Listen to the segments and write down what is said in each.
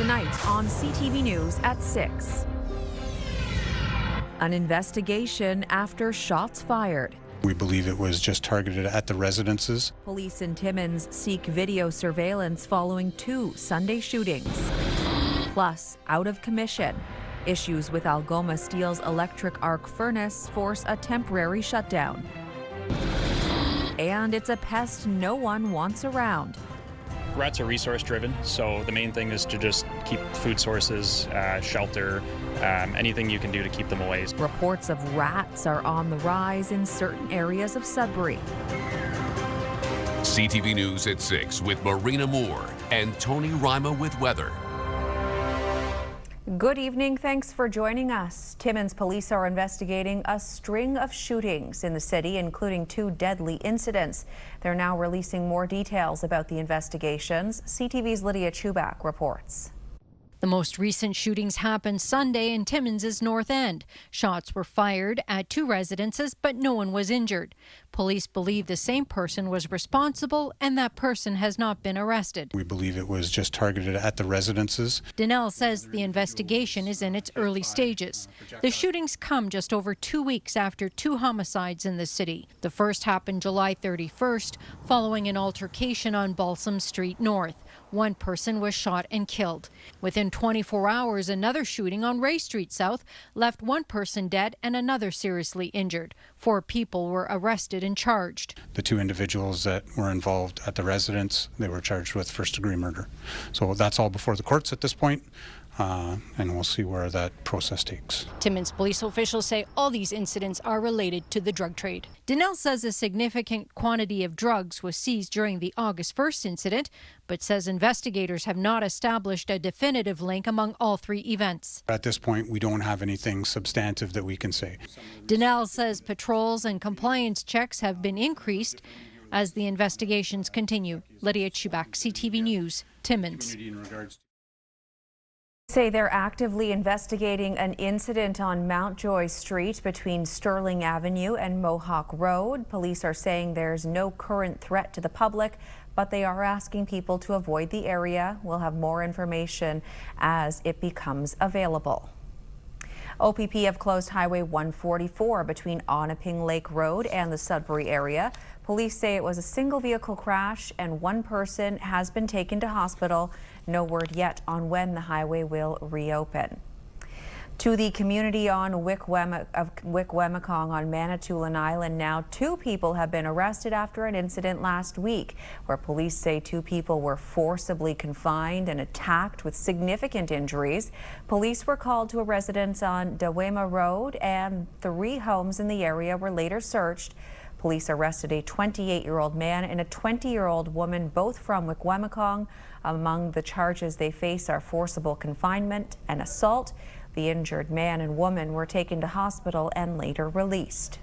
tonight on CTV News at 6. An investigation after shots fired. We believe it was just targeted at the residences. Police in Timmins seek video surveillance following 2 Sunday shootings. Plus, out of commission. Issues with Aloma Steel's electric arc furnace force a temporary shutdown. And it's a pest no one wants around. Rats are resource driven, so the main thing is to just keep food sources, shelter, anything you can do to keep them away. Reports of rats are on the rise in certain areas of Sudbury. CTV News at 6 with Marina Moore and Tony Rima with weather. Good evening. Thanks for joining us. Timmins police are investigating a string of shootings in the city, including 2 deadly incidents. They're now releasing more details about the investigations. CTV's Lydia Chubak reports. The most recent shootings happened Sunday in Timmins' North End. Shots were fired at 2 residences, but no one was injured. Police believe the same person was responsible and that person has not been arrested. We believe it was just targeted at the residences. Donnell says the investigation is in its early stages. The shootings come just over 2 weeks after 2 homicides in the city. The first happened July 31st, following an altercation on Balsam Street North. 1 person was shot and killed. Within 24 hours, another shooting on Ray Street South left 1 person dead and another seriously injured. 4 people were arrested and charged. The 2 individuals that were involved at the residence, they were charged with first-degree murder. So that's all before the courts at this point. And we'll see where that process takes. Timmins police officials say all these incidents are related to the drug trade. Donnell says a significant quantity of drugs was seized during the August 1st incident, but says investigators have not established a definitive link among all 3 events. At this point, we don't have anything substantive that we can say. Donnell says patrols and compliance checks have been increased as the investigations continue. Lydia Chubak, CTV News, Timmins. Say they're actively investigating an incident on Mountjoy Street between Sterling Avenue and Mohawk Road. Police are saying there's no current threat to the public, but they are asking people to avoid the area. We'll have more information as it becomes available. OPP have closed Highway 144 between Onaping Lake Road and the Sudbury area. Police say it was a single vehicle crash and 1 person has been taken to hospital. No word yet on when the highway will reopen. To the community on Wickwemicong on Manitoulin Island, now 2 people have been arrested after an incident last week where police say 2 people were forcibly confined and attacked with significant injuries. Police were called to a residence on Dawema Road and 3 homes in the area were later searched. Police arrested a 28-year-old man and a 20-year-old woman, both from Wickwemicong. Among the charges they face are forcible confinement and assault. The injured man and woman were taken to hospital and later released.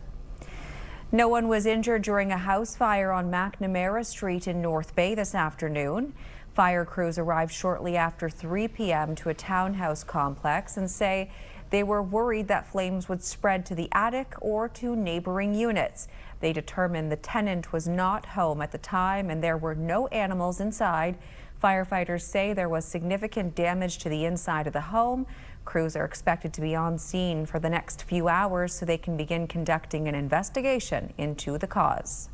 No one was injured during a house fire on McNamara Street in North Bay this afternoon. Fire crews arrived shortly after 3 p.m. to a townhouse complex and say they were worried that flames would spread to the attic or to neighboring units. They determined the tenant was not home at the time and there were no animals inside. Firefighters say there was significant damage to the inside of the home. Crews are expected to be on scene for the next few hours so they can begin conducting an investigation into the cause.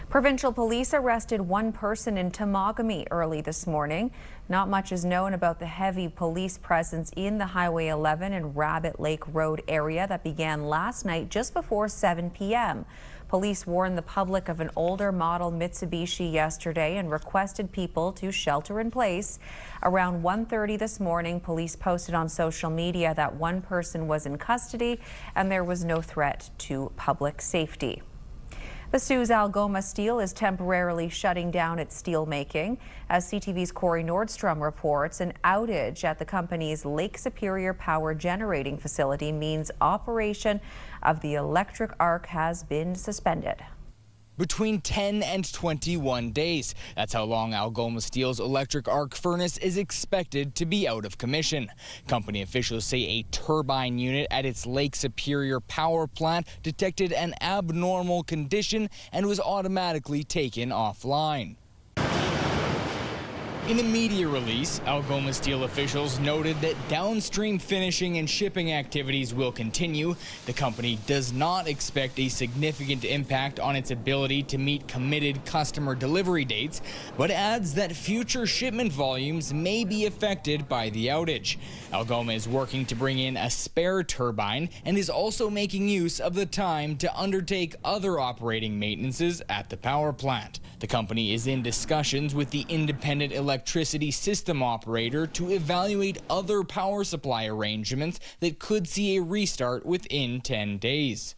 Provincial police arrested 1 person in Temagami early this morning. Not much is known about the heavy police presence in the Highway 11 and Rabbit Lake Road area that began last night just before 7 p.m. Police warned the public of an older model Mitsubishi yesterday and requested people to shelter in place. Around 1:30 this morning, police posted on social media that 1 person was in custody and there was no threat to public safety. The Sioux's Aloma Steel is temporarily shutting down its steel making. As CTV's Corey Nordstrom reports, an outage at the company's Lake Superior power generating facility means operation of the electric arc has been suspended. Between 10 and 21 days. That's how long Aloma Steel's electric arc furnace is expected to be out of commission. Company officials say a turbine unit at its Lake Superior power plant detected an abnormal condition and was automatically taken offline. In a media release, Aloma Steel officials noted that downstream finishing and shipping activities will continue. The company does not expect a significant impact on its ability to meet committed customer delivery dates, but adds that future shipment volumes may be affected by the outage. Aloma is working to bring in a spare turbine and is also making use of the time to undertake other operating maintenances at the power plant. The company is in discussions with the independent electricity system operator to evaluate other power supply arrangements that could see a restart within 10 days.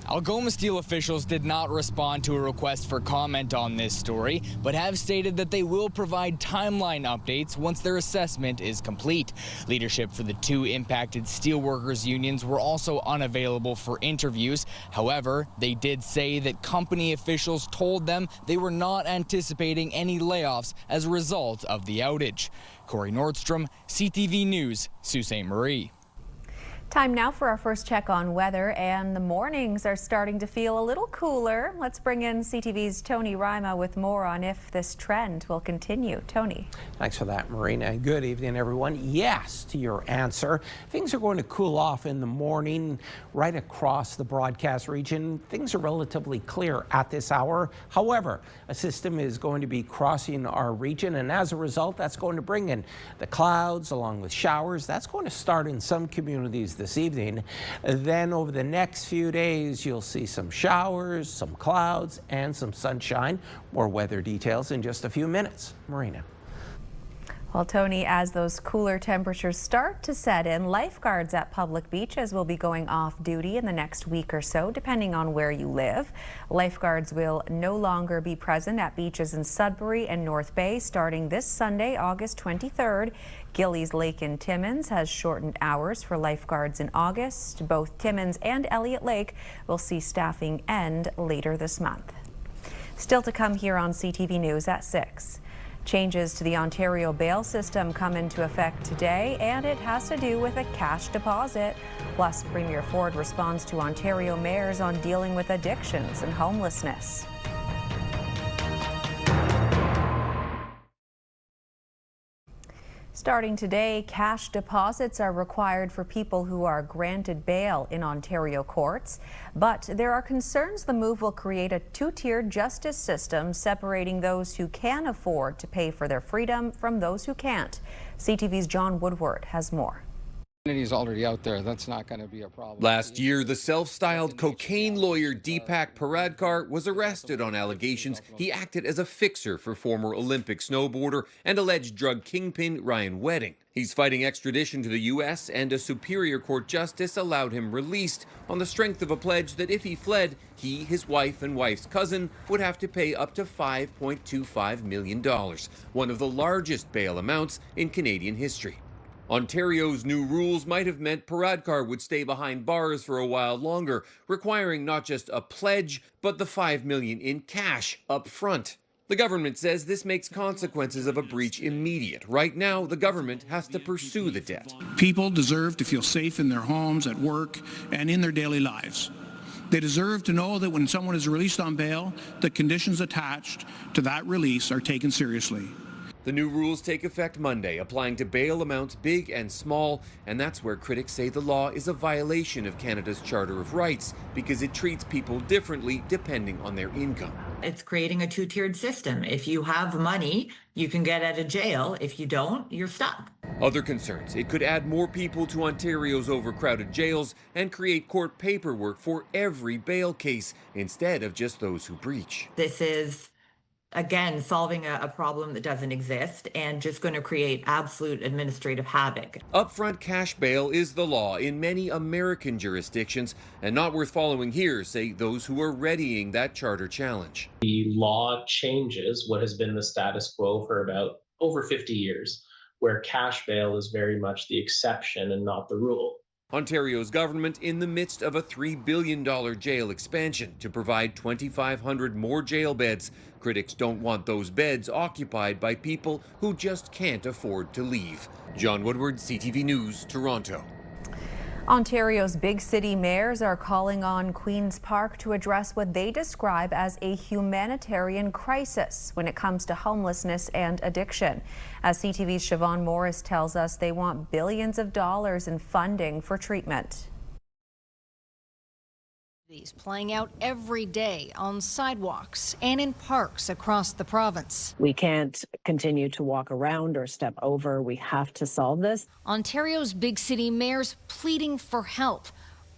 Aloma Steel officials did not respond to a request for comment on this story, but have stated that they will provide timeline updates once their assessment is complete. Leadership for the two impacted steelworkers unions were also unavailable for interviews. However, they did say that company officials told them they were not anticipating any layoffs as a result of the outage. Corey Nordstrom, CTV News, Sault Ste. Marie. Time now for our first check on weather, and the mornings are starting to feel a little cooler. Let's bring in CTV's Tony Rima with more on if this trend will continue. Tony. Thanks for that, Marina. Good evening, everyone. Yes to your answer. Things are going to cool off in the morning right across the broadcast region. Things are relatively clear at this hour. However, a system is going to be crossing our region, and as a result, that's going to bring in the clouds along with showers. That's going to start in some communities this evening. Then over the next few days, you'll see some showers, some clouds, and some sunshine. More weather details in just a few minutes. Marina. Well, Tony, as those cooler temperatures start to set in, lifeguards at public beaches will be going off duty in the next week or so, depending on where you live. Lifeguards will no longer be present at beaches in Sudbury and North Bay starting this Sunday, August 23rd. Gillies Lake in Timmins has shortened hours for lifeguards in August. Both Timmins and Elliott Lake will see staffing end later this month. Still to come here on CTV News at 6. Changes to the Ontario bail system come into effect today, and it has to do with a cash deposit. Plus, Premier Ford responds to Ontario mayors on dealing with addictions and homelessness. Starting today, cash deposits are required for people who are granted bail in Ontario courts. But there are concerns the move will create a two-tiered justice system, separating those who can afford to pay for their freedom from those who can't. CTV's John Woodward has more. Is already out there. That's not going to be a problem. Last year, the self-styled cocaine lawyer Deepak Paradkar was arrested on allegations he acted as a fixer for former Olympic snowboarder and alleged drug kingpin Ryan Wedding. He's fighting extradition to the U.S., and a Superior Court justice allowed him released on the strength of a pledge that if he fled, he, his wife, and wife's cousin would have to pay up to $5.25 million, one of the largest bail amounts in Canadian history. Ontario's new rules might have meant Paradkar would stay behind bars for a while longer, requiring not just a pledge, but the $5 million in cash up front. The government says this makes consequences of a breach immediate. Right now, the government has to pursue the debt. People deserve to feel safe in their homes, at work, and in their daily lives. They deserve to know that when someone is released on bail, the conditions attached to that release are taken seriously. The new rules take effect Monday, applying to bail amounts big and small, and that's where critics say the law is a violation of Canada's Charter of Rights because it treats people differently depending on their income. It's creating a two-tiered system. If you have money, you can get out of jail. If you don't, you're stuck. Other concerns: it could add more people to Ontario's overcrowded jails and create court paperwork for every bail case instead of just those who breach. This is again, solving a problem that doesn't exist and just going to create absolute administrative havoc. Upfront cash bail is the law in many American jurisdictions, and not worth following here, say those who are readying that charter challenge. The law changes what has been the status quo for about over 50 years, where cash bail is very much the exception and not the rule. Ontario's government in the midst of a $3 billion jail expansion to provide 2,500 more jail beds. Critics don't want those beds occupied by people who just can't afford to leave. John Woodward, CTV News, Toronto. Ontario's big city mayors are calling on Queen's Park to address what they describe as a humanitarian crisis when it comes to homelessness and addiction. As CTV's Siobhan Morris tells us, they want billions of dollars in funding for treatment. These playing out every day on sidewalks and in parks across the province. We can't continue to walk around or step over. We have to solve this. Ontario's big city mayors pleading for help,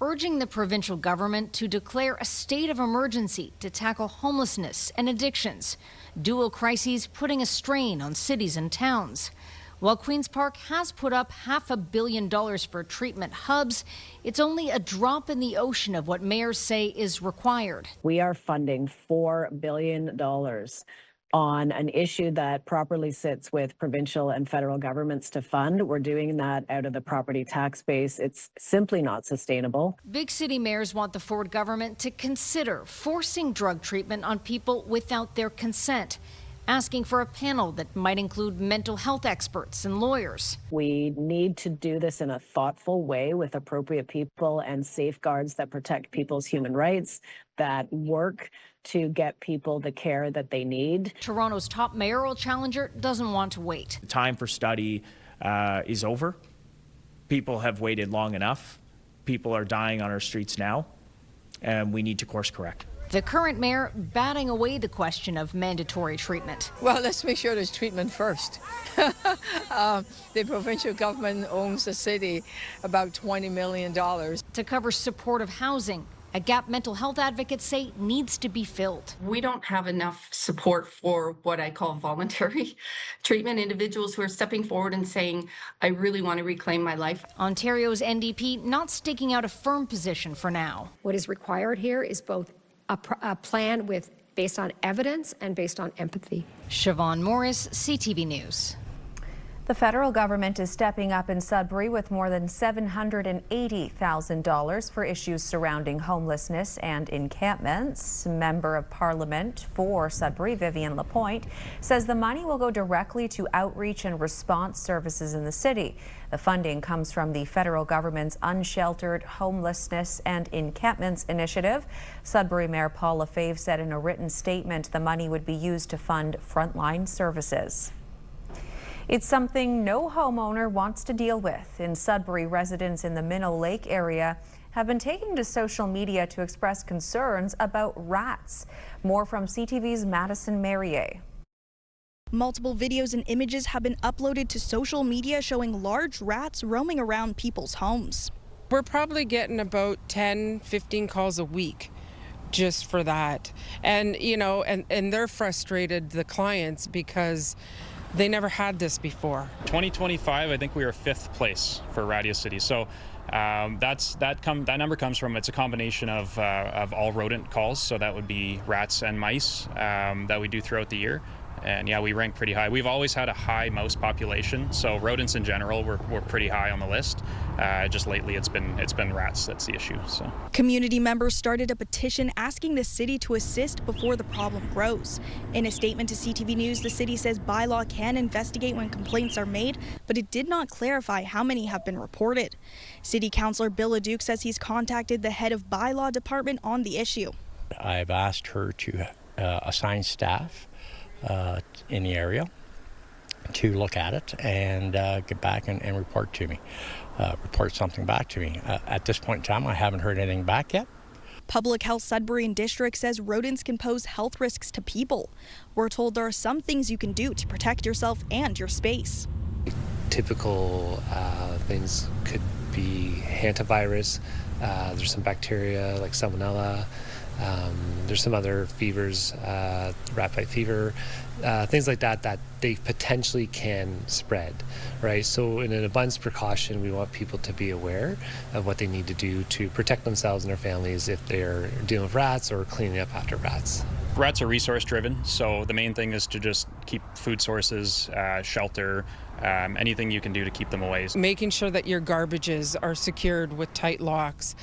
urging the provincial government to declare a state of emergency to tackle homelessness and addictions, dual crises putting a strain on cities and towns. While Queen's Park has put up $500 million for treatment hubs, it's only a drop in the ocean of what mayors say is required. We are funding $4 billion on an issue that properly sits with provincial and federal governments to fund. We're doing that out of the property tax base. It's simply not sustainable. Big city mayors want the Ford government to consider forcing drug treatment on people without their consent, asking for a panel that might include mental health experts and lawyers. We need to do this in a thoughtful way with appropriate people and safeguards that protect people's human rights, that work to get people the care that they need. Toronto's top mayoral challenger doesn't want to wait. The time for study is over. People have waited long enough. People are dying on our streets now, and we need to course correct. The current mayor batting away the question of mandatory treatment. Well, let's make sure there's treatment first. The provincial government owns the city about $20 million. To cover supportive housing, a gap mental health advocates say needs to be filled. We don't have enough support for what I call voluntary treatment, individuals who are stepping forward and saying, I really want to reclaim my life. Ontario's NDP not sticking out a firm position for now. What is required here is both a plan based on evidence and based on empathy. Siobhan Morris, CTV News. The federal government is stepping up in Sudbury with more than $780,000 for issues surrounding homelessness and encampments. Member of Parliament for Sudbury, Vivian Lapointe, says the money will go directly to outreach and response services in the city. The funding comes from the federal government's Unsheltered Homelessness and Encampments Initiative. Sudbury Mayor Paul Lefebvre said in a written statement the money would be used to fund frontline services. It's something no homeowner wants to deal with. In Sudbury, residents in the Minnow Lake area have been taking to social media to express concerns about rats. More from CTV's Madison Merrier. Multiple videos and images have been uploaded to social media showing large rats roaming around people's homes. We're probably getting about 10, 15 calls a week just for that. And, you know, and they're frustrated, the clients, because they never had this before. 2025, I think we were 5th place for Radio City. So that number comes from, it's a combination of all rodent calls. So that would be rats and mice that we do throughout the year. And yeah, we rank pretty high. We've always had a high mouse population, so rodents in general we're pretty high on the list. Just lately it's been rats that's the issue. So community members started a petition asking the city to assist before the problem grows. In a statement to CTV News, the city says bylaw can investigate when complaints are made, but it did not clarify how many have been reported. City Councillor Bill Leduc says he's contacted the head of bylaw department on the issue. I've asked her to assign staff in the area to look at it and get back and report to me, report something back to me. At this point in time, I haven't heard anything back yet. Public Health Sudbury and District says rodents can pose health risks to people. We're told there are some things you can do to protect yourself and your space. Typical things could be hantavirus. There's some bacteria like salmonella. There's some other fevers, rat bite fever, things like that they potentially can spread, right? So in an abundance of precaution, we want people to be aware of what they need to do to protect themselves and their families if they're dealing with rats or cleaning up after rats. Rats are resource driven, so the main thing is to just keep food sources, shelter, anything you can do to keep them away. Making sure that your garbages are secured with tight locks.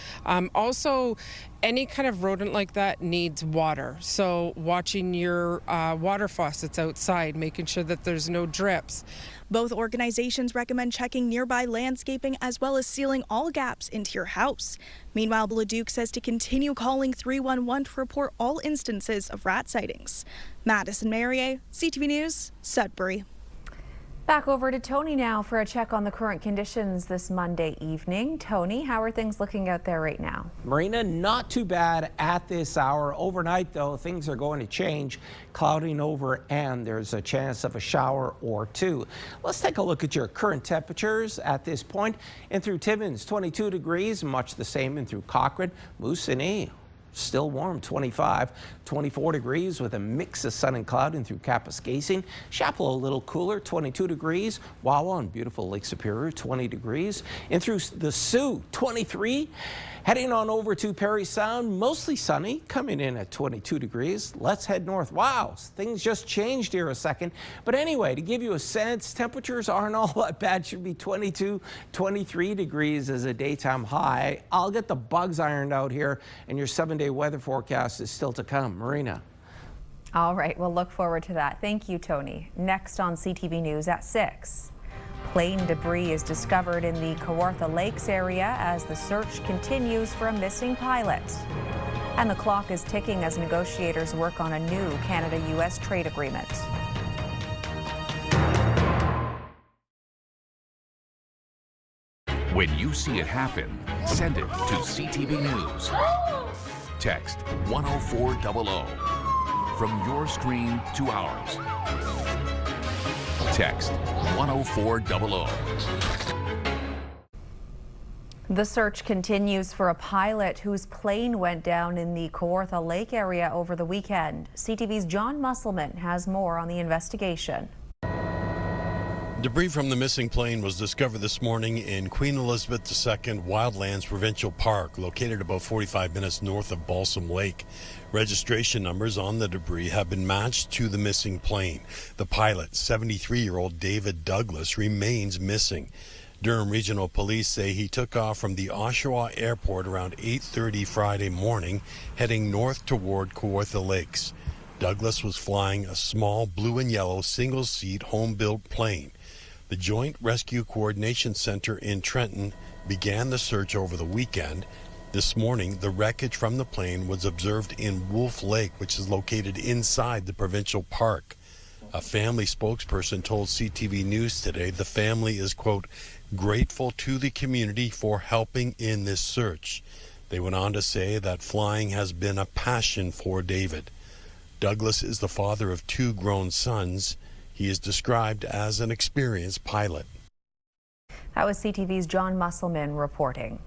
Also, any kind of rodent like that needs water. So watching your water faucets outside, making sure that there's no drips. Both organizations recommend checking nearby landscaping as well as sealing all gaps into your house. Meanwhile, Leduc says to continue calling 311 to report all instances of rat sightings. Madison Marier, CTV News, Sudbury. Back over to Tony now for a check on the current conditions this Monday evening. Tony, how are things looking out there right now? Marina, not too bad at this hour. Overnight, though, things are going to change. Clouding over, and there's a chance of a shower or two. Let's take a look at your current temperatures at this point. In through Timmins, 22 degrees, much the same in through Cochrane, Moosonee. Still warm, 25, 24 degrees with a mix of sun and cloud in through Kapuskasing. Chapel a little cooler, 22 degrees. Wawa on beautiful Lake Superior, 20 degrees. In through the Sioux, 23. Heading on over to Parry Sound, mostly sunny, coming in at 22 degrees. Let's head north. Wow, things just changed here a second. But anyway, to give you a sense, temperatures aren't all that bad. Should be 22, 23 degrees as a daytime high. I'll get the bugs ironed out here, and your 7-day weather forecast is still to come. Marina. All right, we'll look forward to that. Thank you, Tony. Next on CTV News at 6. Plane debris is discovered in the Kawartha Lakes area as the search continues for a missing pilot. And the clock is ticking as negotiators work on a new Canada-U.S. trade agreement. When you see it happen, send it to CTV News. Text 10400 from your screen to ours. Text 10400. The search continues for a pilot whose plane went down in the Kawartha Lake area over the weekend. CTV's John Musselman has more on the investigation. Debris from the missing plane was discovered this morning in Queen Elizabeth II Wildlands Provincial Park, located about 45 minutes north of Balsam Lake. Registration numbers on the debris have been matched to the missing plane. The pilot, 73-year-old David Douglas, remains missing. Durham Regional Police say he took off from the Oshawa Airport around 8:30 Friday morning, heading north toward Kawartha Lakes. Douglas was flying a small blue and yellow single-seat home-built plane. The Joint Rescue Coordination Center in Trenton began the search over the weekend. This morning, the wreckage from the plane was observed in Wolf Lake, which is located inside the provincial park. A family spokesperson told CTV News today the family is, quote, grateful to the community for helping in this search. They went on to say that flying has been a passion for David. Douglas is the father of 2 grown sons. He is described as an experienced pilot. That was CTV's John Musselman reporting.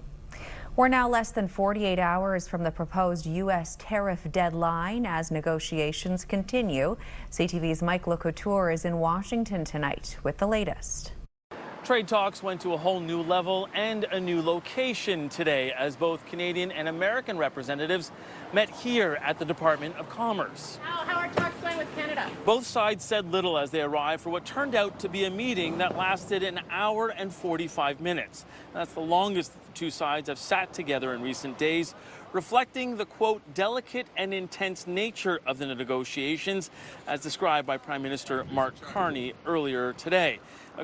We're now less than 48 hours from the proposed U.S. tariff deadline as negotiations continue. CTV's Mike LeCouture is in Washington tonight with the latest. Trade talks went to a whole new level and a new location today as both Canadian and American representatives met here at the Department of Commerce. How are talks going with Canada? Both sides said little as they arrived for what turned out to be a meeting that lasted an hour and 45 minutes. That's the longest the two sides have sat together in recent days, reflecting the, quote, delicate and intense nature of the negotiations as described by Prime Minister Mark Carney earlier today.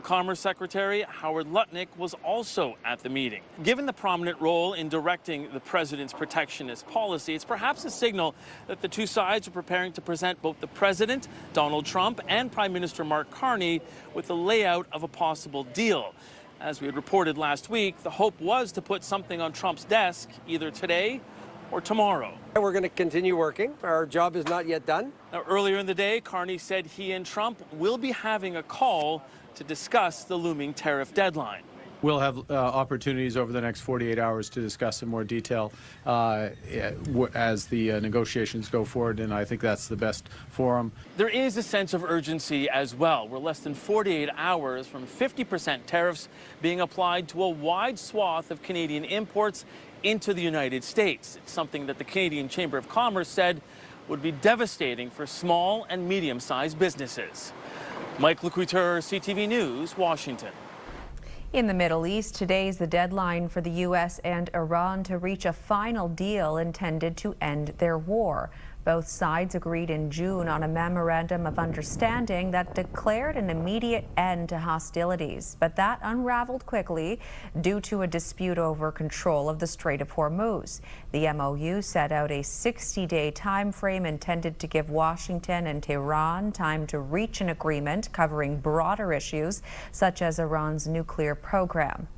Commerce Secretary Howard Lutnick was also at the meeting. Given the prominent role in directing the president's protectionist policy, it's perhaps a signal that the two sides are preparing to present both the president, Donald Trump, and Prime Minister Mark Carney with the layout of a possible deal. As we had reported last week, the hope was to put something on Trump's desk either today or tomorrow. We're going to continue working. Our job is not yet done. Now, earlier in the day, Carney said he and Trump will be having a call to discuss the looming tariff deadline. We'll have opportunities over the next 48 hours to discuss in more detail as the negotiations go forward, and I think that's the best forum. There is a sense of urgency as well. We're less than 48 hours from 50% tariffs being applied to a wide swath of Canadian imports into the United States. It's something that the Canadian Chamber of Commerce said would be devastating for small and medium-sized businesses. Mike Lecoulteur, CTV News, Washington. In the Middle East, today's the deadline for the U.S. and Iran to reach a final deal intended to end their war. Both sides agreed in June on a memorandum of understanding that declared an immediate end to hostilities, but that unraveled quickly due to a dispute over control of the Strait of Hormuz. The MOU set out a 60-day time frame intended to give Washington and Tehran time to reach an agreement covering broader issues such as Iran's nuclear program.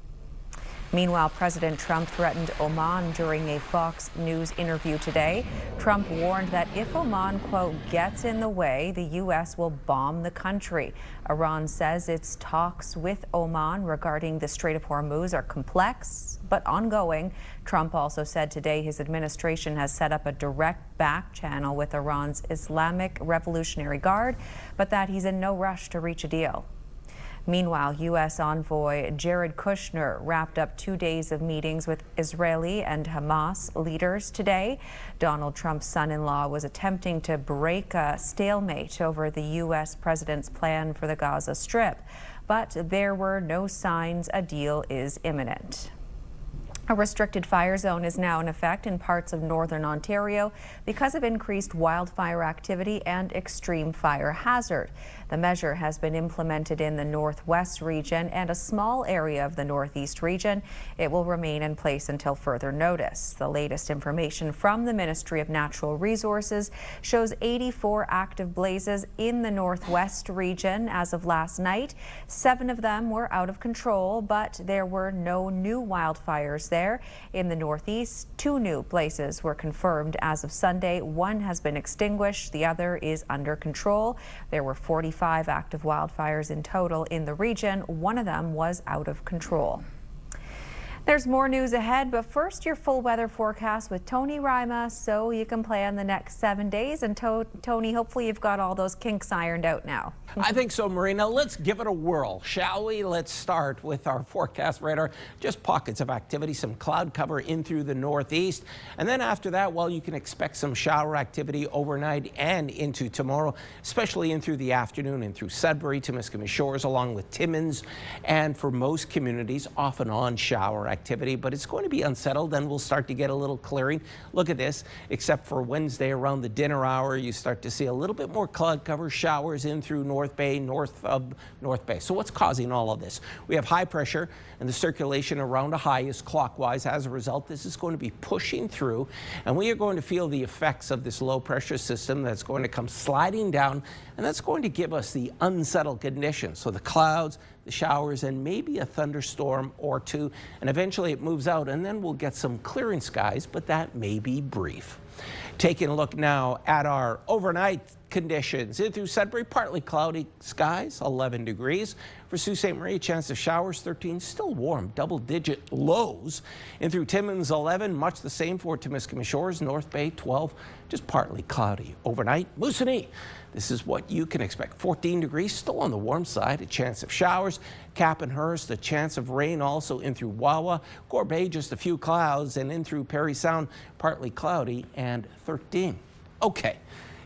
Meanwhile, President Trump threatened Oman during a Fox News interview today. Trump warned that if Oman, quote, gets in the way, the U.S. will bomb the country. Iran says its talks with Oman regarding the Strait of Hormuz are complex but ongoing. Trump also said today his administration has set up a direct back channel with Iran's Islamic Revolutionary Guard, but that he's in no rush to reach a deal. Meanwhile, U.S. envoy Jared Kushner wrapped up 2 days of meetings with Israeli and Hamas leaders today. Donald Trump's son-in-law was attempting to break a stalemate over the U.S. president's plan for the Gaza Strip, but there were no signs a deal is imminent. A restricted fire zone is now in effect in parts of northern Ontario because of increased wildfire activity and extreme fire hazard. The measure has been implemented in the northwest region and a small area of the northeast region. It will remain in place until further notice. The latest information from the Ministry of Natural Resources shows 84 active blazes in the northwest region as of last night. 7 of them were out of control, but there were no new wildfires there. In the northeast, 2 new blazes were confirmed as of Sunday. 1 has been extinguished, the other is under control. There were 45 active wildfires in total in the region. 1 of them was out of control. There's more news ahead, but first your full weather forecast with Tony Rima so you can plan the next 7 days. And Tony, hopefully you've got all those kinks ironed out now. I think so, Marina. Let's give it a whirl, shall we? Let's start with our forecast radar. Just pockets of activity, some cloud cover in through the northeast. And then after that, well, you can expect some shower activity overnight and into tomorrow, especially in through the afternoon and through Sudbury, Timmins Shores, along with Timmins. And for most communities, off and on shower activity, but it's going to be unsettled and we'll start to get a little clearing. Look at this, except for Wednesday around the dinner hour, you start to see a little bit more cloud cover, showers in through North Bay, north of North Bay. So what's causing all of this? We have high pressure and the circulation around a high is clockwise. As a result, this is going to be pushing through and we are going to feel the effects of this low pressure system that's going to come sliding down, and that's going to give us the unsettled conditions. So the clouds, the showers, and maybe a thunderstorm or 2, and eventually it moves out and then we'll get some clearing skies, but that may be brief. Taking a look now at our overnight conditions. In through Sudbury, partly cloudy skies, 11 degrees. For Sault Ste. Marie, chance of showers, 13, still warm, double-digit lows. In through Timmins, 11, much the same for Timiskaming Shores, North Bay, 12, just partly cloudy. Overnight, Moosonee, this is what you can expect, 14 degrees, still on the warm side, a chance of showers. Cappenhurst, a chance of rain also in through Wawa. Gore Bay, just a few clouds, and in through Parry Sound, partly cloudy and 13. Okay.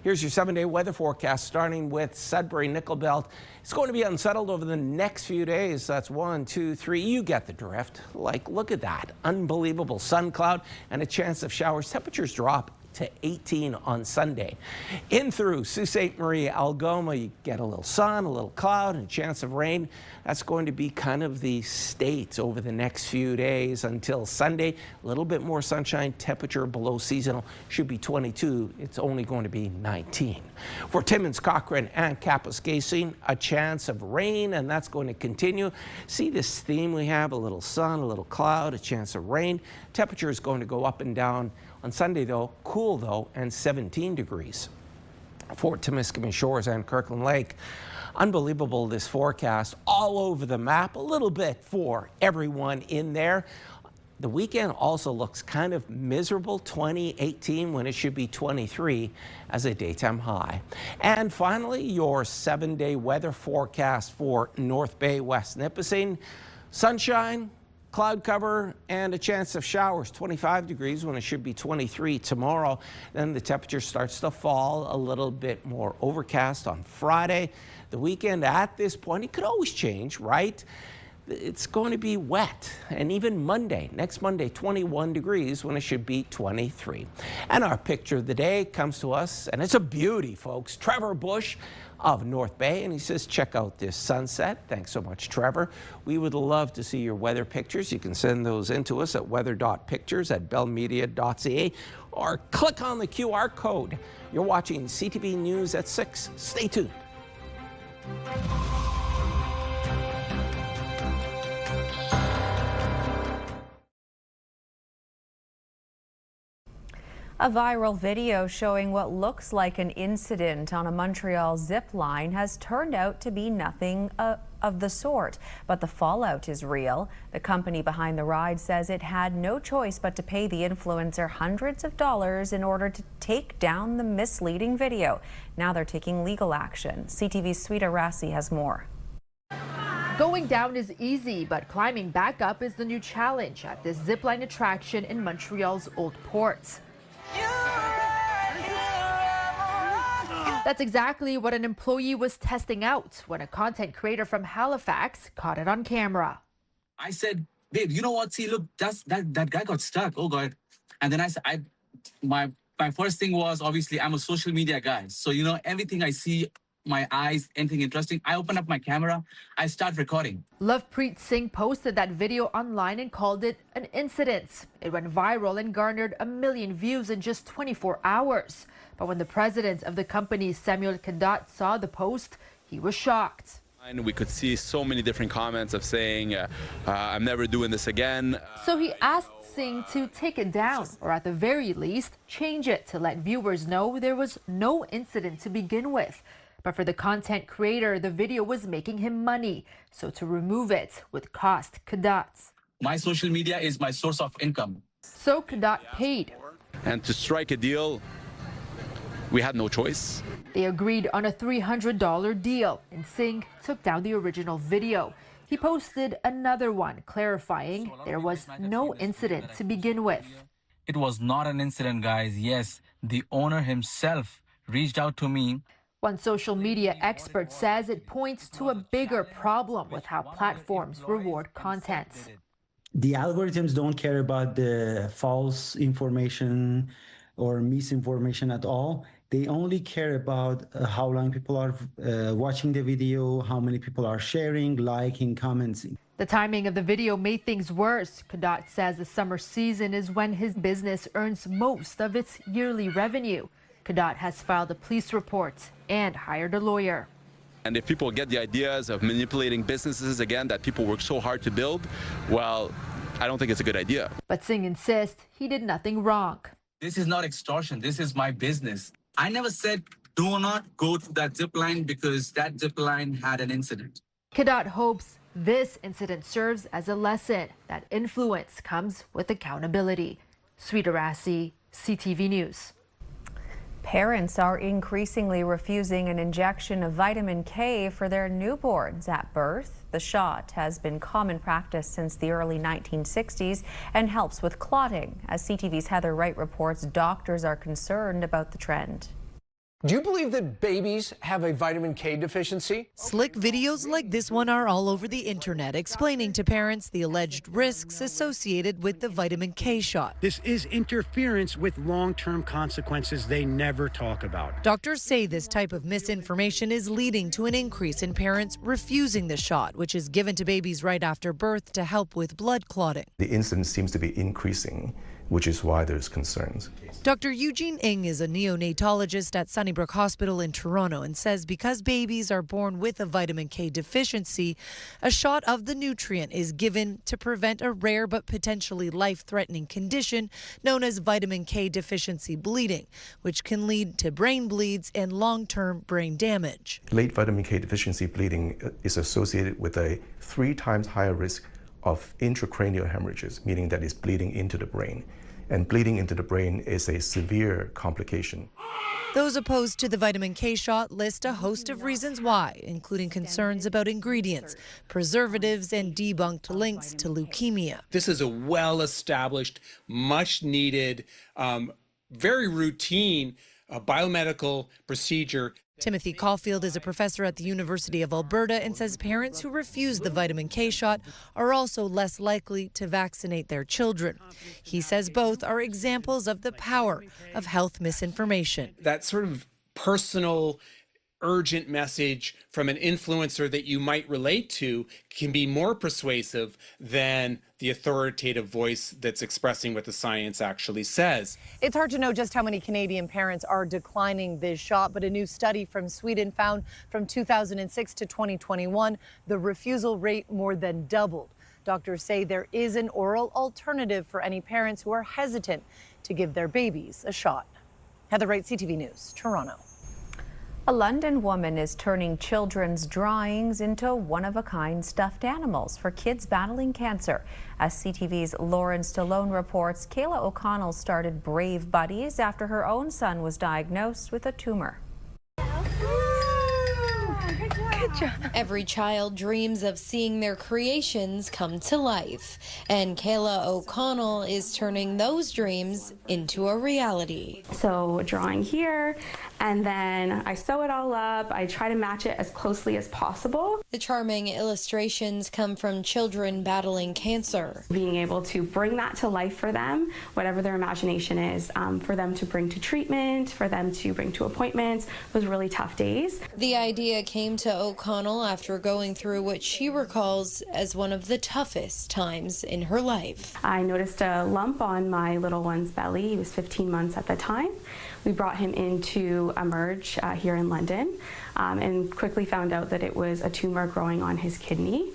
Here's your 7-day weather forecast, starting with Sudbury Nickel Belt. It's going to be unsettled over the next few days. That's 1, 2, 3. You get the drift. Like, look at that. Unbelievable sun cloud and a chance of showers. Temperatures drop to 18 on Sunday. In through Sault Ste. Marie, Algoma, you get a little sun, a little cloud, and a chance of rain. That's going to be kind of the state over the next few days until Sunday. A little bit more sunshine, temperature below seasonal, should be 22. It's only going to be 19. For Timmins, Cochrane, and Kapuskasing, a chance of rain, and that's going to continue. See this theme we have, a little sun, a little cloud, a chance of rain. Temperature is going to go up and down. On Sunday, though, cool, though, and 17 degrees. For Timiskaming Shores and Kirkland Lake. Unbelievable, this forecast, all over the map, a little bit for everyone in there. The weekend also looks kind of miserable, 18 when it should be 23 as a daytime high. And finally, your 7-day weather forecast for North Bay, West Nipissing. Sunshine, cloud cover and a chance of showers. 25 degrees when it should be 23 tomorrow. Then the temperature starts to fall, a little bit more overcast on Friday. The weekend at this point, it could always change, right? It's going to be wet. And even Monday, next Monday, 21 degrees when it should be 23. And our picture of the day comes to us, and it's a beauty, folks. Trevor Bush of North Bay, and he says, check out this sunset. Thanks so much, Trevor. We would love to see your weather pictures. You can send those in to us at weather.pictures@bellmedia.ca or click on the QR code. You're watching CTV News at 6. Stay tuned. A viral video showing what looks like an incident on a Montreal zip line has turned out to be nothing of the sort, but the fallout is real. The company behind the ride says it had no choice but to pay the influencer hundreds of dollars in order to take down the misleading video. Now they're taking legal action. CTV's Sweeta Rassi has more. Going down is easy, but climbing back up is the new challenge at this zipline attraction in Montreal's Old Port. That's exactly what an employee was testing out when a content creator from Halifax caught it on camera. I said, babe, you know what? See, look, that guy got stuck. Oh, God. And then I said, my first thing was, obviously, I'm a social media guy. So, you know, everything I see, my eyes, anything interesting, I open up my camera, I start recording. Lovepreet Singh posted that video online and called it an incident. It went viral and garnered 1 million views in just 24 hours. But when the president of the company, Samuel Kadat, saw the post, he was shocked. And we could see so many different comments of saying, I'm never doing this again. So he asked Singh to take it down, or at the very least, change it to let viewers know there was no incident to begin with. But for the content creator, the video was making him money. So to remove it would cost Kadat. My social media is my source of income. So Kadat paid. And to strike a deal, we had no choice. They agreed on a $300 deal, and Singh took down the original video. He posted another one clarifying there was no incident to begin with. It was not an incident, guys. Yes, the owner himself reached out to me. One social media expert says it points to a bigger problem with how platforms reward content. The algorithms don't care about the false information or misinformation at all. They only care about how long people are watching the video, how many people are sharing, liking, commenting. The timing of the video made things worse. Kadat says the summer season is when his business earns most of its yearly revenue. Kadat has filed a police report and hired a lawyer. And if people get the ideas of manipulating businesses again that people work so hard to build, well, I don't think it's a good idea. But Singh insists he did nothing wrong. This is not extortion. This is my business. I never said do not go to that zip line because that zip line had an incident. Kadat hopes this incident serves as a lesson that influence comes with accountability. Sweeta Rassi, CTV News. Parents are increasingly refusing an injection of vitamin K for their newborns at birth. The shot has been common practice since the early 1960s and helps with clotting. As CTV's Heather Wright reports, doctors are concerned about the trend. Do you believe that babies have a vitamin K deficiency? Slick videos like this one are all over the internet explaining to parents the alleged risks associated with the vitamin K shot. This is interference with long-term consequences they never talk about. Doctors say this type of misinformation is leading to an increase in parents refusing the shot, which is given to babies right after birth to help with blood clotting. The incidence seems to be increasing, which is why there's concerns. Dr. Eugene Ng is a neonatologist at Sunnybrook Hospital in Toronto and says because babies are born with a vitamin K deficiency, a shot of the nutrient is given to prevent a rare but potentially life-threatening condition known as vitamin K deficiency bleeding, which can lead to brain bleeds and long-term brain damage. Late vitamin K deficiency bleeding is associated with a 3 times higher risk of intracranial hemorrhages, meaning that it's bleeding into the brain. and bleeding into the brain is a severe complication. Those opposed to the vitamin K shot list a host of reasons why, including concerns about ingredients, preservatives, and debunked links to leukemia. This is a well-established, much-needed, very routine biomedical procedure. Timothy Caulfield is a professor at the University of Alberta and says parents who refuse the vitamin K shot are also less likely to vaccinate their children. He says both are examples of the power of health misinformation. That sort of personal, urgent message from an influencer that you might relate to can be more persuasive than the authoritative voice that's expressing what the science actually says. It's hard to know just how many Canadian parents are declining this shot, but a new study from Sweden found from 2006 to 2021, the refusal rate more than doubled. Doctors say there is an oral alternative for any parents who are hesitant to give their babies a shot. Heather Wright, CTV News, Toronto. A London woman is turning children's drawings into one-of-a-kind stuffed animals for kids battling cancer. As CTV's Lauren Stallone reports, Kayla O'Connell started Brave Buddies after her own son was diagnosed with a tumor. Every child dreams of seeing their creations come to life, and Kayla O'Connell is turning those dreams into a reality. So drawing here, and then I sew it all up. I try to match it as closely as possible. The charming illustrations come from children battling cancer. Being able to bring that to life for them, whatever their imagination is, for them to bring to treatment, for them to bring to appointments, those really tough days. The idea came to O'Connell after going through what she recalls as one of the toughest times in her life. I noticed a lump on my little one's belly. He was 15 months at the time. We brought him into Emerge here in London and quickly found out that it was a tumor growing on his kidney,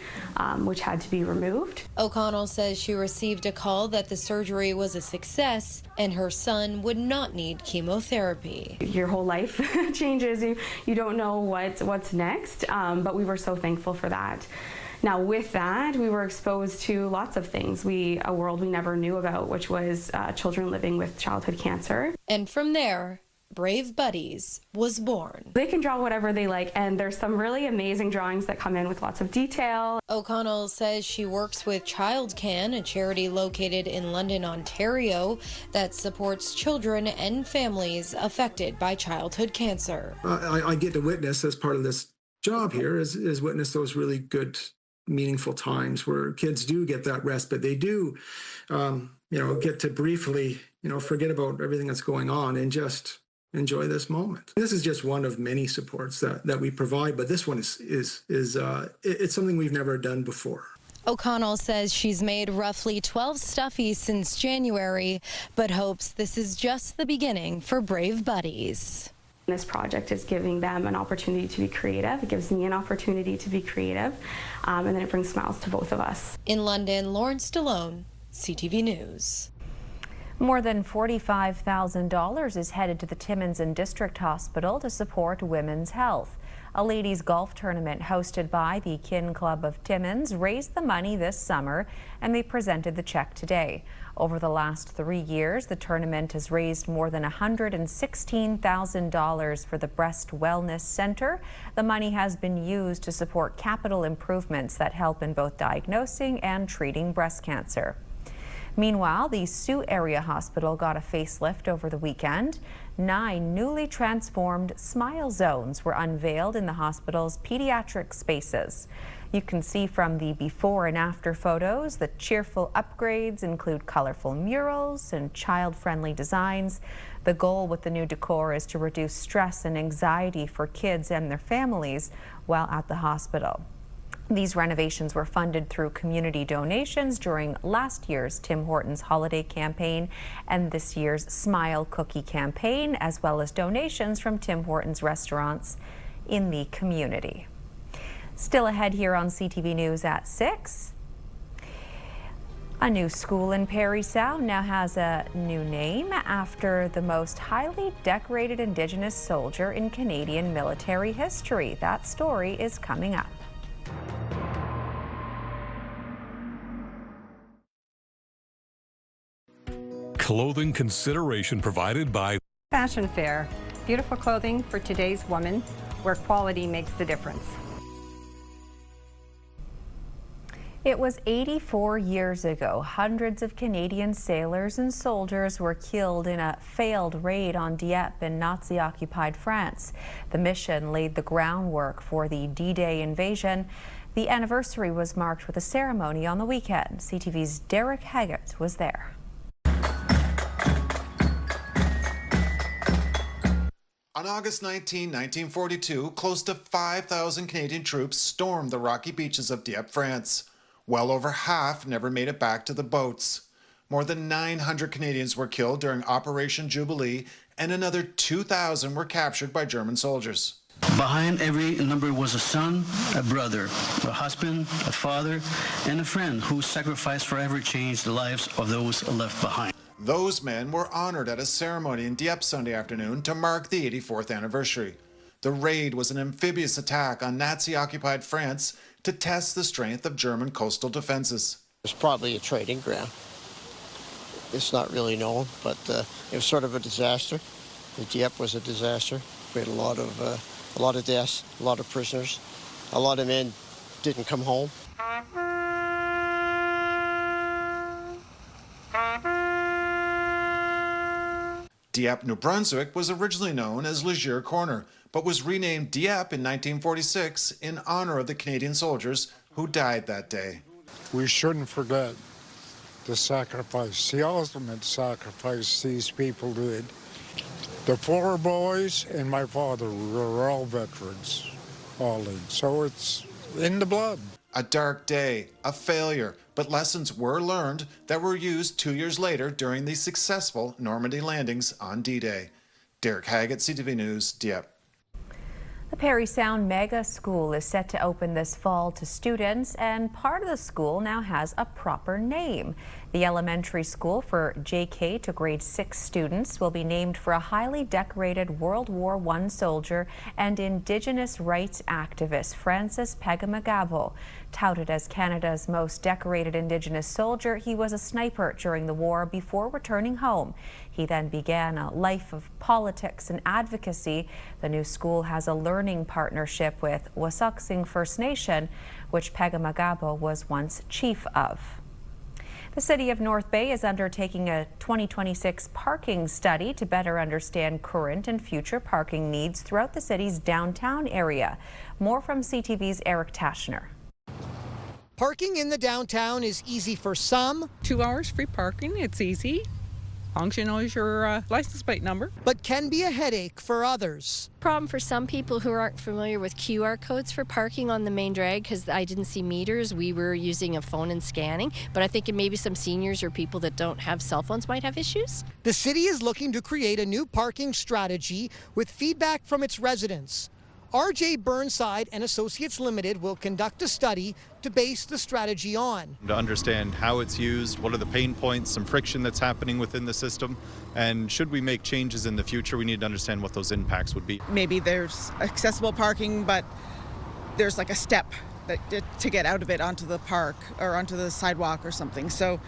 which had to be removed. O'Connell says she received a call that the surgery was a success and her son would not need chemotherapy. Your whole life changes. You don't know what's next, but we were so thankful for that. Now with that, we were exposed to lots of things, a world we never knew about, which was children living with childhood cancer. And from there, Brave Buddies was born. They can draw whatever they like, and there's some really amazing drawings that come in with lots of detail. O'Connell says she works with ChildCan, a charity located in London, Ontario, that supports children and families affected by childhood cancer. I get to witness, as part of this job here, is witness those really good, meaningful times where kids do get that respite. They do, get to briefly, forget about everything that's going on and just enjoy this moment. This is just one of many supports that we provide, but this one is it's something we've never done before. O'Connell says she's made roughly 12 stuffies since January, but hopes this is just the beginning for Brave Buddies. This project is giving them an opportunity to be creative. It gives me an opportunity to be creative, and then it brings smiles to both of us. In London, Lauren Stallone, CTV News. More than $45,000 is headed to the Timmins and District Hospital to support women's health. A ladies' golf tournament hosted by the Kin Club of Timmins raised the money this summer, and they presented the check today. Over the last 3 years, the tournament has raised more than $116,000 for the Breast Wellness Center. The money has been used to support capital improvements that help in both diagnosing and treating breast cancer. Meanwhile, the Sioux Area Hospital got a facelift over the weekend. 9 newly transformed Smile Zones were unveiled in the hospital's pediatric spaces. You can see from the before and after photos the cheerful upgrades include colorful murals and child-friendly designs. The goal with the new decor is to reduce stress and anxiety for kids and their families while at the hospital. These renovations were funded through community donations during last year's Tim Hortons holiday campaign and this year's Smile Cookie campaign, as well as donations from Tim Hortons restaurants in the community. Still ahead here on CTV News at 6. A new school in Parry Sound now has a new name after the most highly decorated Indigenous soldier in Canadian military history. That story is coming up. clothing consideration provided by Fashion Fair. Beautiful clothing for today's woman, where quality makes the difference. It was 84 years ago. Hundreds of Canadian sailors and soldiers were killed in a failed raid on Dieppe in Nazi-occupied France. The mission laid the groundwork for the D-Day invasion. The anniversary was marked with a ceremony on the weekend. CTV's Derek Haggett was there. On August 19, 1942, close to 5,000 Canadian troops stormed the rocky beaches of Dieppe, France. Well over half never made it back to the boats. More than 900 Canadians were killed during Operation Jubilee, and another 2,000 were captured by German soldiers. Behind every number was a son, a brother, a husband, a father, and a friend whose sacrifice forever changed the lives of those left behind. Those men were honored at a ceremony in Dieppe Sunday afternoon to mark the 84th anniversary. The raid was an amphibious attack on Nazi-occupied France to test the strength of German coastal defenses. It's probably a trading ground. It's not really known, but it was sort of a disaster. The Dieppe was a disaster. We had a lot of deaths, a lot of prisoners. A lot of men didn't come home. Dieppe, New Brunswick was originally known as Legier Corner, but was renamed Dieppe in 1946 in honor of the Canadian soldiers who died that day. We shouldn't forget the sacrifice, the ultimate sacrifice these people did. The 4 boys and my father were all veterans, all in. So it's in the blood. A dark day, a failure, but lessons were learned that were used 2 years later during the successful Normandy landings on D-Day. Derek Haggett, CTV News, Dieppe. The Parry Sound Mega School is set to open this fall to students, and part of the school now has a proper name. The elementary school for JK to grade 6 students will be named for a highly decorated World War I soldier and Indigenous rights activist Francis Pegamagabo. Touted as Canada's most decorated Indigenous soldier, he was a sniper during the war before returning home. He then began a life of politics and advocacy. The new school has a learning partnership with Wasauksing First Nation, which Pegamagabo was once chief of. The City of North Bay is undertaking a 2026 parking study to better understand current and future parking needs throughout the city's downtown area. More from CTV's Eric Tashner. Parking in the downtown is easy for some. 2 hours free parking, it's easy. As long as you know your license plate number. But can be a headache for others. Problem for some people who aren't familiar with QR codes for parking on the main drag, because I didn't see meters. We were using a phone and scanning, but I think maybe some seniors or people that don't have cell phones might have issues. The city is looking to create a new parking strategy with feedback from its residents. RJ Burnside and Associates Limited will conduct a study to base the strategy on. To understand how it's used, what are the pain points, some friction that's happening within the system, and should we make changes in the future, we need to understand what those impacts would be. Maybe there's accessible parking, but there's like a step to get out of it onto the park or onto the sidewalk or something. So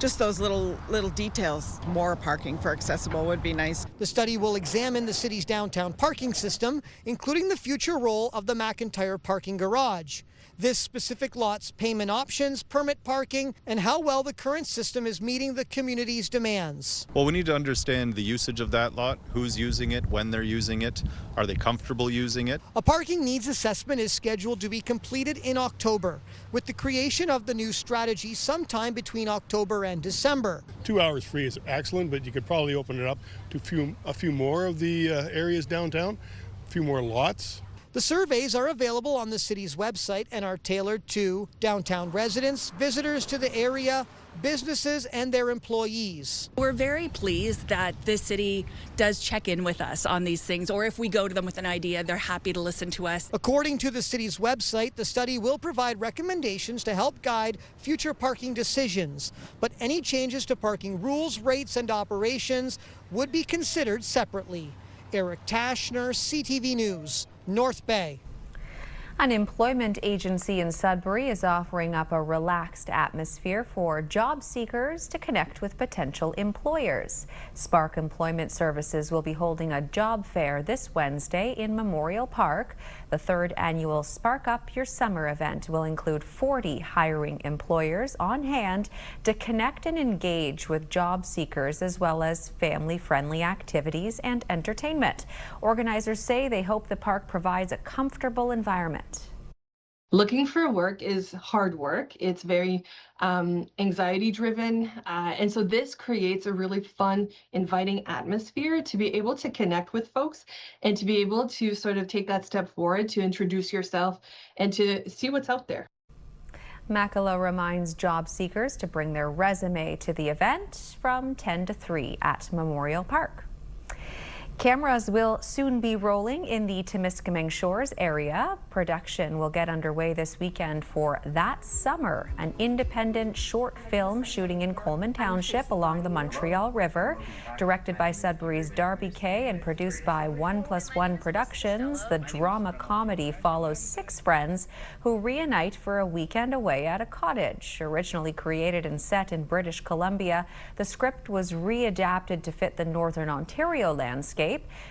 just those little details, more parking for accessible would be nice. The study will examine the city's downtown parking system, including the future role of the McIntyre parking garage. This specific lot's payment options, permit parking, and how well the current system is meeting the community's demands. Well, we need to understand the usage of that lot, who's using it, when they're using it, are they comfortable using it? A parking needs assessment is scheduled to be completed in October, with the creation of the new strategy sometime between October and December. 2 hours free is excellent, but you could probably open it up to a few more of the areas downtown, a few more lots. The surveys are available on the city's website and are tailored to downtown residents, visitors to the area, businesses, and their employees. We're very pleased that the city does check in with us on these things, or if we go to them with an idea, they're happy to listen to us. According to the city's website, the study will provide recommendations to help guide future parking decisions, but any changes to parking rules, rates, and operations would be considered separately. Eric Tashner, CTV News, North Bay. An employment agency in Sudbury is offering up a relaxed atmosphere for job seekers to connect with potential employers. Spark Employment Services will be holding a job fair this Wednesday in Memorial Park. The third annual Spark Up Your Summer event will include 40 hiring employers on hand to connect and engage with job seekers, as well as family-friendly activities and entertainment. Organizers say they hope the park provides a comfortable environment. Looking for work is hard work. It's very anxiety driven. And so this creates a really fun, inviting atmosphere to be able to connect with folks and to be able to sort of take that step forward to introduce yourself and to see what's out there. Makala reminds job seekers to bring their resume to the event from 10 to 3 at Memorial Park. Cameras will soon be rolling in the Timiskaming Shores area. Production will get underway this weekend for That Summer, an independent short film shooting in Coleman Township along the Montreal River. Directed by Sudbury's Darby Kay and produced by 1+1 Productions, the drama comedy follows 6 friends who reunite for a weekend away at a cottage. Originally created and set in British Columbia, the script was readapted to fit the Northern Ontario landscape.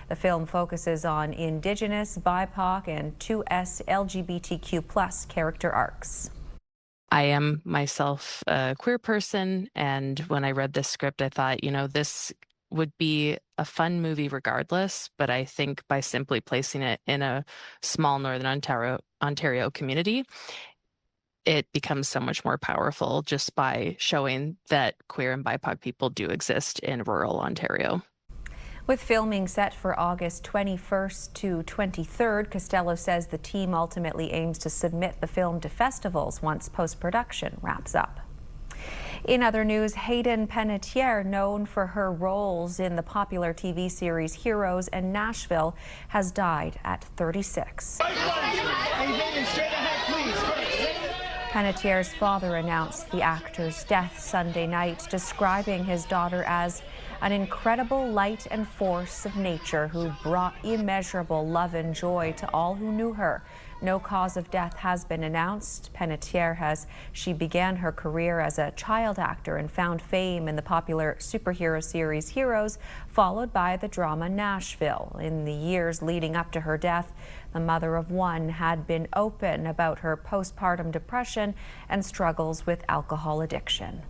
The film focuses on Indigenous, BIPOC, and 2S LGBTQ+ character arcs. I am myself a queer person, and when I read this script, I thought, this would be a fun movie regardless, but I think by simply placing it in a small Northern Ontario community, it becomes so much more powerful just by showing that queer and BIPOC people do exist in rural Ontario. With filming set for August 21st to 23rd, Costello says the team ultimately aims to submit the film to festivals once post-production wraps up. In other news, Hayden Panettiere, known for her roles in the popular TV series Heroes and Nashville, has died at 36. Panettiere's father announced the actor's death Sunday night, describing his daughter as an incredible light and force of nature who brought immeasurable love and joy to all who knew her. No cause of death has been announced. Panettiere she began her career as a child actor and found fame in the popular superhero series Heroes, followed by the drama Nashville. In the years leading up to her death, the mother of one had been open about her postpartum depression and struggles with alcohol addiction.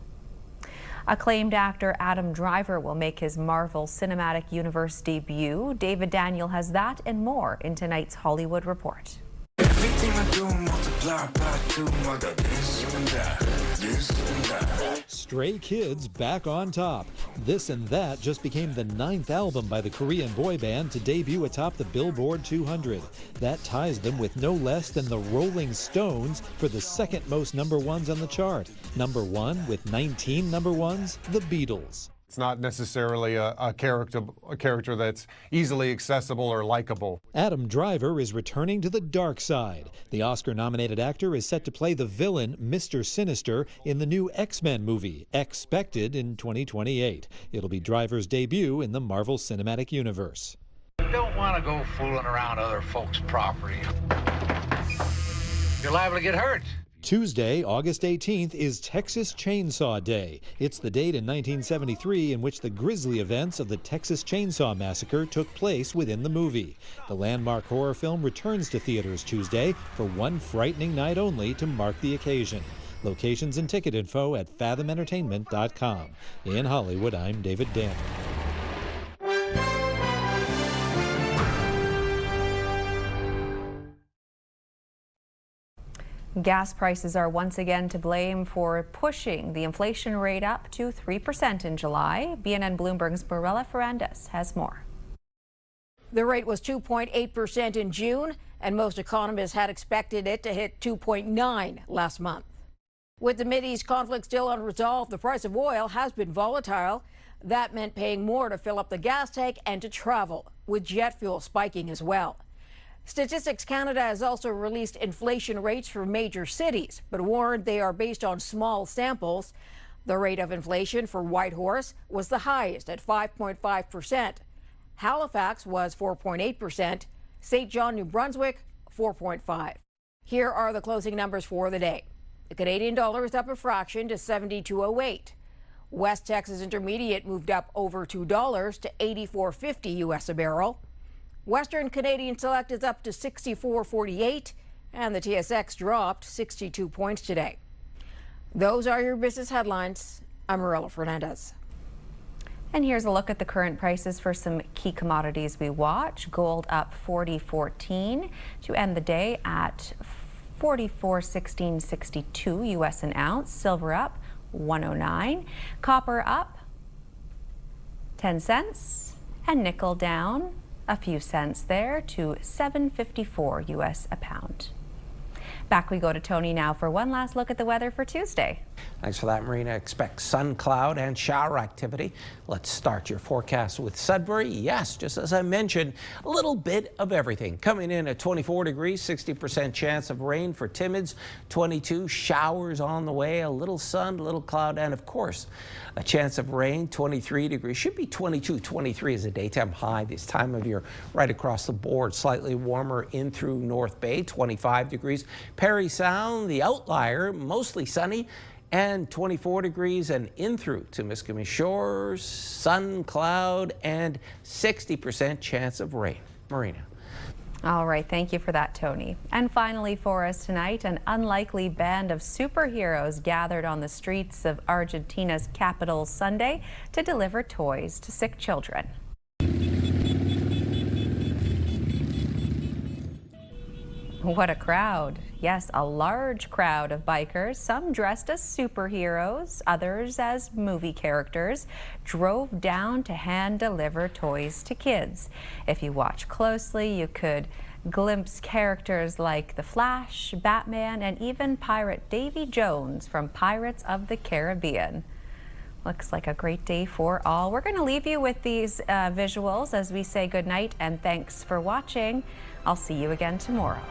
Acclaimed actor Adam Driver will make his Marvel Cinematic Universe debut. David Daniel has that and more in tonight's Hollywood Report. Everything I do, multiply by 2, I got this and that, this and that. Stray Kids back on top. This and That just became the 9th album by the Korean boy band to debut atop the Billboard 200. That ties them with no less than the Rolling Stones for the second most number ones on the chart. Number 1 with 19 number ones, the Beatles. It's not necessarily a character that's easily accessible or likable. Adam Driver is returning to the dark side. The Oscar-nominated actor is set to play the villain, Mr. Sinister, in the new X-Men movie, expected in 2028. It'll be Driver's debut in the Marvel Cinematic Universe. You don't want to go fooling around other folks' property. You're liable to get hurt. Tuesday, August 18th, is Texas Chainsaw Day. It's the date in 1973 in which the grisly events of the Texas Chainsaw Massacre took place within the movie. The landmark horror film returns to theaters Tuesday for one frightening night only to mark the occasion. Locations and ticket info at fathomentertainment.com. In Hollywood, I'm David Daniel. Gas prices are once again to blame for pushing the inflation rate up to 3% in July. BNN Bloomberg's Morella Ferrandes has more. The rate was 2.8% in June, and most economists had expected it to hit 2.9% last month. With the Mideast conflict still unresolved, the price of oil has been volatile. That meant paying more to fill up the gas tank and to travel, with jet fuel spiking as well. Statistics Canada has also released inflation rates for major cities, but warned they are based on small samples. The rate of inflation for Whitehorse was the highest at 5.5%. Halifax was 4.8%. St. John, New Brunswick, 4.5%. Here are the closing numbers for the day. The Canadian dollar is up a fraction to 72.08. West Texas Intermediate moved up over $2 to 84.50 U.S. a barrel. Western Canadian Select is up to 64.48, and the TSX dropped 62 points today. Those are your business headlines. I'm Marilla Fernandez. And here's a look at the current prices for some key commodities we watch. Gold up 40.14 to end the day at 44.1662 U.S. an ounce. Silver up 109. Copper up 10 cents. And nickel down a few cents there to 7.54 U.S. a pound. Back we go to Tony now for one last look at the weather for Tuesday. Thanks for that, Marina. Expect sun, cloud, and shower activity. Let's start your forecast with Sudbury. Yes, just as I mentioned, a little bit of everything. Coming in at 24 degrees, 60% chance of rain for Timmins, 22 showers on the way, a little sun, a little cloud, and of course, a chance of rain, 23 degrees. Should be 22, 23 is a daytime high this time of year right across the board. Slightly warmer in through North Bay, 25 degrees. Parry Sound, the outlier, mostly sunny, and 24 degrees, and in through to Miscoming Shores, sun, cloud, and 60% chance of rain. Marina. All right, thank you for that, Tony. And finally for us tonight, an unlikely band of superheroes gathered on the streets of Argentina's capital Sunday to deliver toys to sick children. What a crowd. Yes, a large crowd of bikers, some dressed as superheroes, others as movie characters, drove down to hand deliver toys to kids. If you watch closely, you could glimpse characters like the Flash, Batman, and even pirate Davy Jones from Pirates of the Caribbean. Looks like a great day for all. We're going to leave you with these visuals as we say goodnight and thanks for watching. I'll see you again tomorrow.